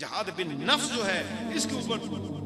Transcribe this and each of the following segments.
जहाद बिन नफ्स जो है इसके ऊपर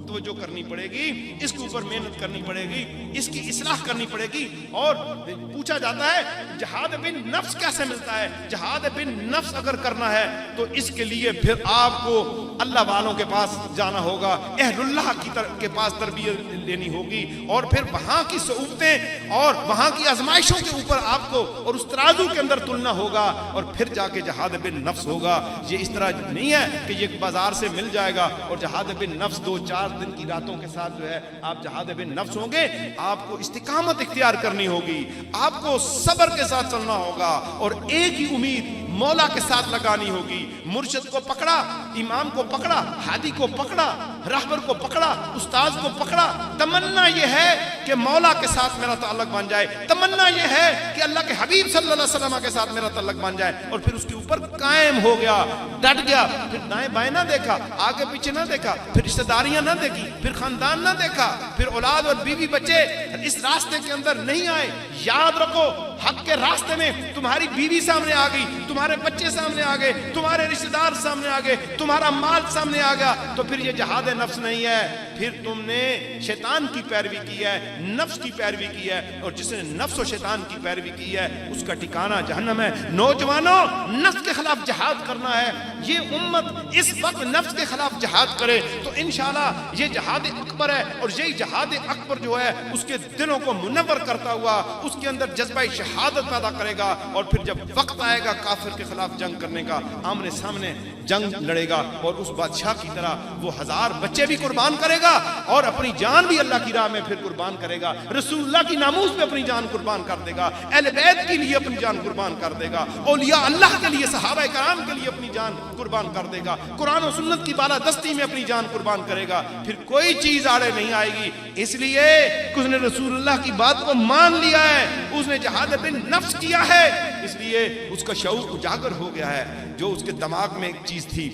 तवज्जो करनी पड़ेगी, इसके ऊपर मेहनत करनी पड़ेगी, इसकी इस्लाह करनी पड़ेगी। और पूछा जाता है जहाद बिन नफ्स कैसे मिलता है? जहाद बिन नफ्स अगर करना है तो इसके लिए फिर आपको अल्लाह वालों के पास जाना होगा, अहलुल्लाह के पास तरबियत लेनी होगी, और फिर वहां की सऊबतें और वहां की आजमाइशों के ऊपर आपको और उस तराजू के अंदर तुलना होगा, और फिर जाके जहाद बिन नफ्स होगा। ये इस तरह नहीं है कि ये बाजार से मिल जाएगा और जहाद बिन नफ्स 2-4 दिन की रातों के साथ जो है आप जहाद बिन नफ्स होंगे। आपको इस्तिकामत इख्तियार करनी होगी, आपको सब्र के साथ चलना होगा, और एक ही उम्मीद मौला के साथ लगानी होगी। मुर्शिद को पकड़ा, इमाम को पकड़ा, हादी को पकड़ा, रहबर को पकड़ा, उस्ताद को पकड़ा। तमन्ना यह है कि मौला के साथ मेरा ताल्लुक बन जाए, तमन्ना यह है कि अल्लाह के हबीब सल्लल्लाहु अलैहि वसल्लम के साथ मेरा ताल्लुक बन जाए, और फिर उसके ऊपर कायम हो गया, डट गया। फिर दाएं बाएं ना देखा, आगे पीछे ना देखा, फिर रिश्तेदारियां ना देखी, फिर खानदान ना देखा, फिर औलाद और बीवी बच्चे इस रास्ते के अंदर नहीं आए। याद रखो, हक के रास्ते में तुम्हारी बीवी सामने आ गई, तुम्हारे बच्चे सामने आ गए, तुम्हारे रिश्तेदार सामने आ गए, तुम्हारा माल सामने आ गया, तो फिर ये जहाद नफ्स नहीं है, फिर तुमने शैतान की पैरवी की है, नफ्स की पैरवी की है, और जिसने नफ्स और शैतान की पैरवी की है उसका ठिकाना जहन्नम है। नौजवानों, नफ्स के खिलाफ जहाद करना है। ये उम्मत इस वक्त नफ्स के खिलाफ जहाद करे तो इंशाअल्लाह ये जहाद अकबर है, और यही जहाद अकबर जो है उसके दिलों को मुनव्वर करता हुआ उसके अंदर जज्बा शहादत पैदा करेगा, और फिर जब वक्त आएगा काफिर के खिलाफ जंग करने का, आमने सामने जंग लड़ेगा, और उस बादशाह की तरह वो 1000 बच्चे भी कुर्बान करेगा और अपनी जान भी अल्लाह की राह में फिर कुर्बान करेगा, रसूलुल्लाह की नामूस पे अपनी जान कुर्बान कर देगा, अहले बैत के लिए अपनी जान कुर्बान कर देगा, औलिया अल्लाह के लिए, सहाबा कराम के लिए अपनी जान कुर्बान कर देगा, कुरान और सुन्नत की बालादस्ती में अपनी जान कुर्बान करेगा। फिर कोई चीज आड़े नहीं आएगी, इसलिए उसने रसूलुल्लाह की बात को मान लिया है, उसने जहाद बिन नफ्स किया है, इसलिए उसका शऊर उजागर हो गया है। जो उसके दिमाग में एक चीज थी,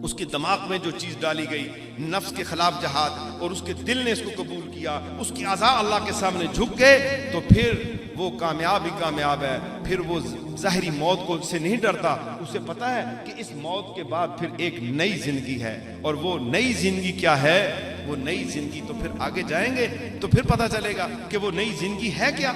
उसके दिमाग में जो चीज डाली गई, नफ्स के खिलाफ जहाद, और उसके दिल ने इसको कबूल किया, उसकी आज़ा अल्लाह के सामने झुक गए, तो फिर वो कामयाब ही कामयाब है। फिर वो ज़ाहिरी मौत को से नहीं डरता, उसे पता है कि इस मौत के बाद फिर एक नई जिंदगी है, और वो नई जिंदगी क्या है, वो नई जिंदगी तो फिर आगे जाएंगे तो फिर पता चलेगा कि वो नई जिंदगी है क्या।